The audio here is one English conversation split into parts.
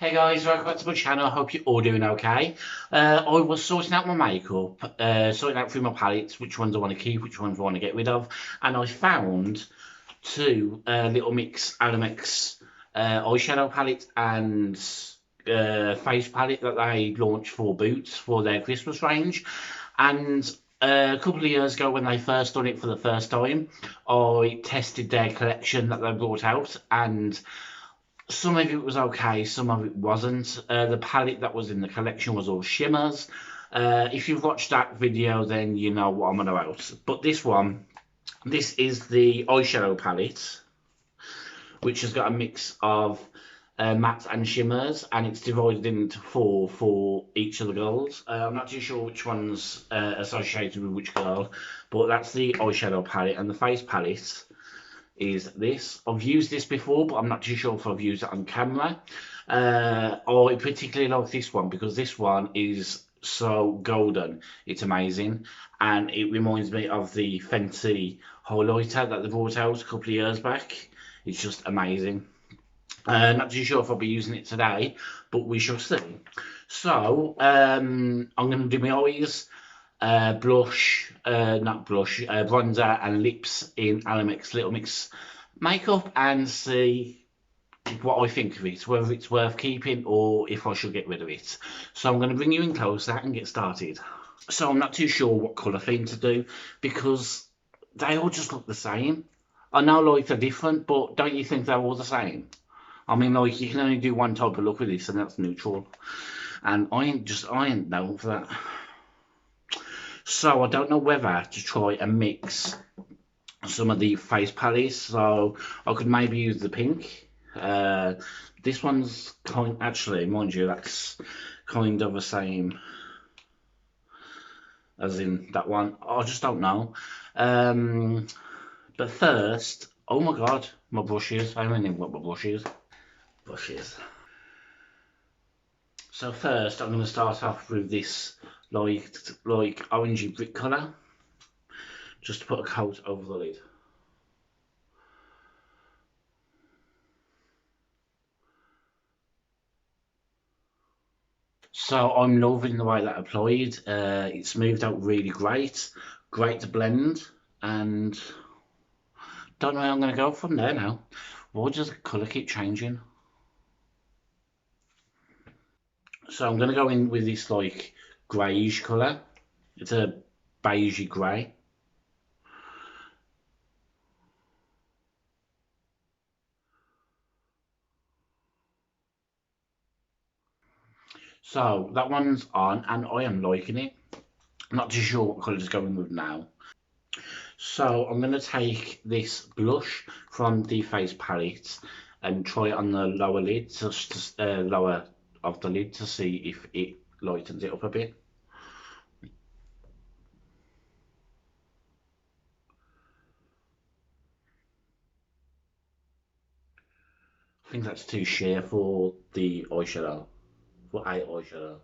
Hey guys, welcome back to my channel. I hope you're all doing okay. I was sorting out my makeup, sorting out through my palettes, which ones I want to keep, which ones I want to get rid of, and I found two Little Mix Alamex eyeshadow palette and face palette that they launched for Boots for their Christmas range. And a couple of years ago, when they first done it for the first time, I tested their collection that they brought out, and some of it was okay, some of it wasn't. The palette that was in the collection was all shimmers. If you've watched that video, then you know what I'm on about. But this is the eyeshadow palette, which has got a mix of mattes and shimmers, and it's divided into four for each of the girls. I'm not too sure which one's associated with which girl, but that's the eyeshadow palette, and the face palette is this. I've used this before, but I'm not too sure if I've used it on camera. I particularly like this one because this one is so golden. It's amazing, and it reminds me of the Fenty highlighter that they brought out a couple of years back. It's just amazing. Not too sure if I'll be using it today, but we shall see. So, I'm going to do my eyes, blush, not blush, bronzer and lips in Alamex Little Mix makeup and see what I think of it, whether it's worth keeping or if I should get rid of it. So I'm going to bring you in closer and get started. So I'm not too sure what colour theme to do because they all just look the same. I know like they're different, but don't you think they're all the same? I mean, like, you can only do one type of look with this, and that's neutral. And I ain't known for that. So I don't know whether to try and mix some of the face palettes. So I could maybe use the pink. This one's actually, mind you, that's kind of the same as in that one. I just don't know. But first, oh my god, my brushes. I haven't even got my brushes. So first, I'm going to start off with this like orangey brick colour, just to put a coat over the lid. So I'm loving the way that applied. It's moved out really great, great to blend, and don't know where I'm going to go from there now. Why does the colour keep changing? So I'm going to go in with this like greyish colour. It's a beigey grey. So that one's on, and I am liking it. I'm not too sure what colour to go in with now. So I'm going to take this blush from the face palette and try it on the lower lid, just lower of the lid, to see if it lightens it up a bit. I think that's too sheer for the eyeshadow, for a eyeshadow.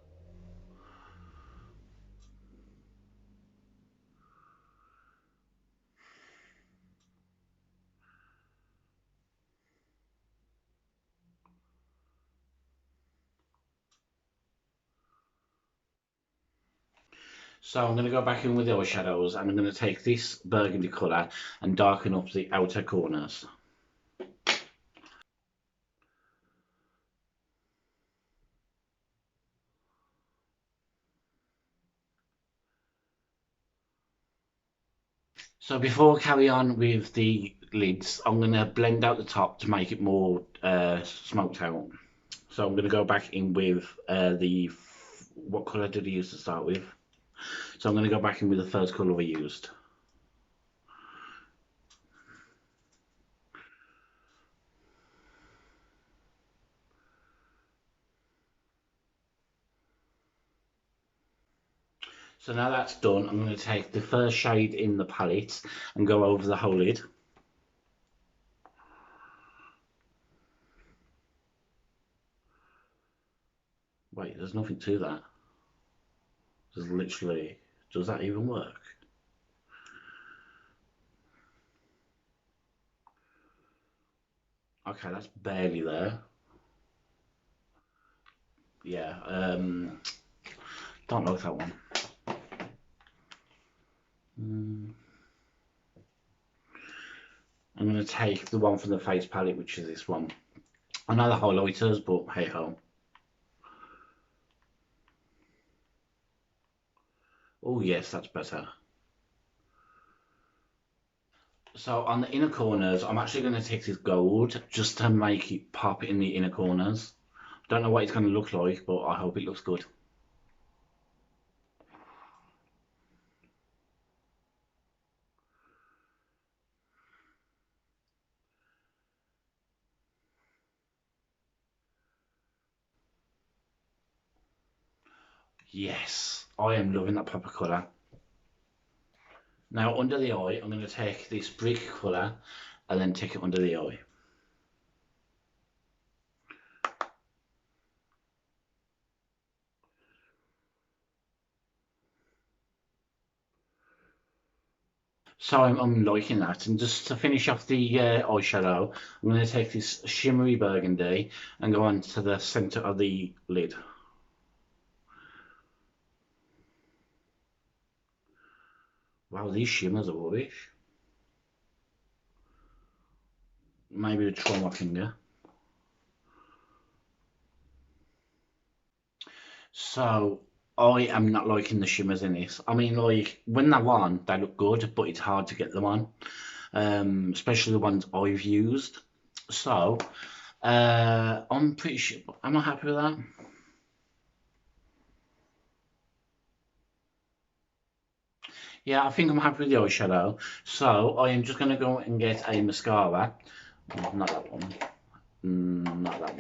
So I'm going to go back in with the eyeshadows, and I'm going to take this burgundy colour and darken up the outer corners. So before I carry on with the lids, I'm going to blend out the top to make it more smoked out. So I'm going to go back in with what colour did I use to start with? So I'm going to go back in with the first colour we used. So now that's done, I'm going to take the first shade in the palette and go over the whole lid. Wait, there's nothing to that. There's literally, does that even work? Okay, that's barely there. yeah, don't like that one. I'm going to take the one from the face palette, which is this one. I know the highlighters, but hey ho. Oh yes, that's better. So on the inner corners, I'm actually going to take this gold just to make it pop in the inner corners. Don't know what it's going to look like, but I hope it looks good. Yes, I am loving that pop of colour. Now under the eye, I'm going to take this brick colour and then take it under the eye. So I'm liking that. And just to finish off the eyeshadow, I'm going to take this shimmery burgundy and go on to the centre of the lid. Wow, these shimmers are rubbish. Maybe try my finger. So I am not liking the shimmers in this. I mean, like when they're on, they look good, but it's hard to get them on, especially the ones I've used. So I'm pretty sure. Am I happy with that? Yeah, I think I'm happy with the eyeshadow. So I am just going to go and get a mascara. Not that one. Not that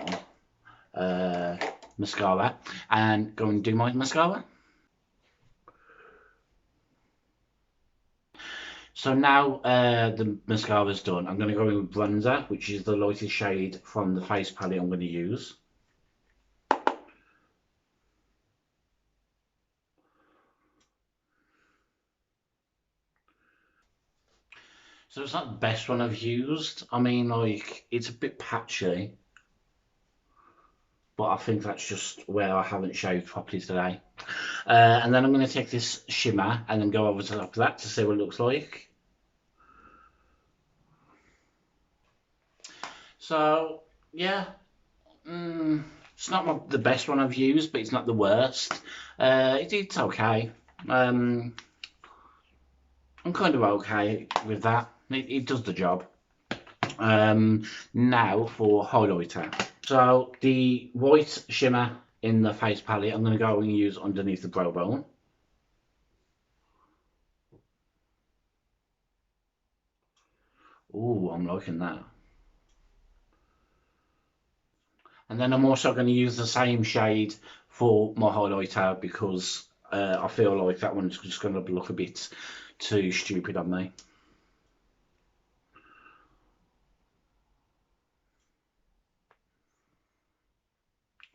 one. Mascara. And go and do my mascara. So now the mascara's done, I'm going to go in with bronzer, which is the lightest shade from the face palette I'm going to use. So it's not the best one I've used. I mean, like, it's a bit patchy, but I think that's just where I haven't shaved properly today. And then I'm going to take this shimmer and then go over to the top of that to see what it looks like. So, yeah, it's not the best one I've used, but it's not the worst. It's okay. Um, I'm kind of okay with that. It does the job. Now for highlighter. So the white shimmer in the face palette, I'm going to go and use underneath the brow bone. Ooh, I'm liking that. And then I'm also going to use the same shade for my highlighter because I feel like that one's just going to look a bit too stupid on me.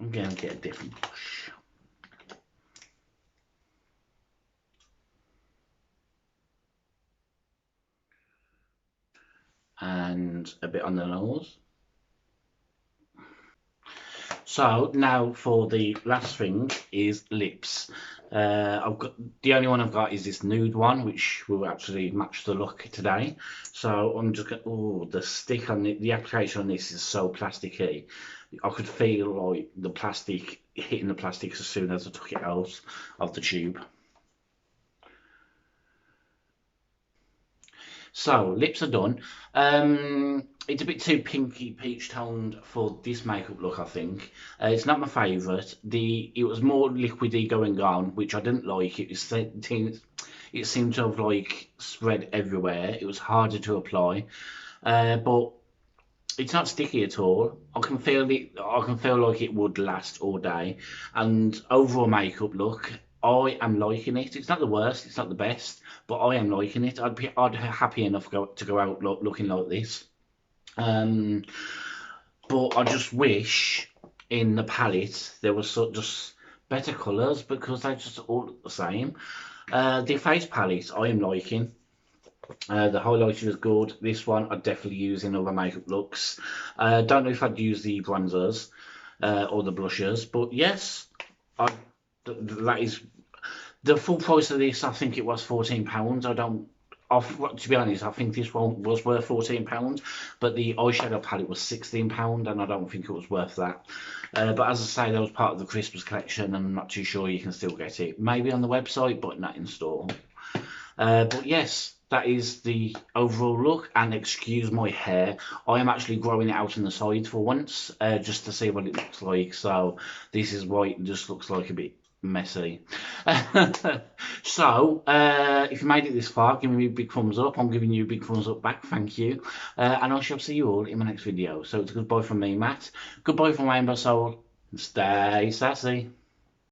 I'm going to get a different brush. And a bit on the nose. So now for the last thing is lips. I've got the only one I've got is this nude one, which will actually match the look today. So I'm just going. Oh, the stick on the application on this is so plasticky. I could feel like the plastic hitting the plastic as soon as I took it out of the tube. So lips are done. It's a bit too pinky peach toned for this makeup look, I think. It's not my favourite. It was more liquidy going on, which I didn't like. It seemed to have like spread everywhere. It was harder to apply, but it's not sticky at all. I can feel it. I can feel like it would last all day. And overall makeup look, I am liking it. It's not the worst. It's not the best, but I am liking it. I'd happy enough to go out looking like this. Um, but I just wish in the palette there was just better colours because they're just all the same. The face palette I am liking. The highlighter is good. This one I'd definitely use in other makeup looks. Don't know if I'd use the bronzers. or the blushers. But yes, that is the full price of this. I think it was £14. I don't. To be honest, I think this one was worth £14, but the eyeshadow palette was £16, and I don't think it was worth that. But as I say, that was part of the Christmas collection, and I'm not too sure you can still get it. Maybe on the website, but not in store. But yes, that is the overall look. And excuse my hair, I am actually growing it out on the side for once, just to see what it looks like. So this is why it just looks like a bit messy. So if you made it this far, give me a big thumbs up. I'm giving you a big thumbs up back, thank you. And I shall see you all in my next video. So it's a goodbye from me, Matt. Goodbye from Rainbow Soul. Stay sassy.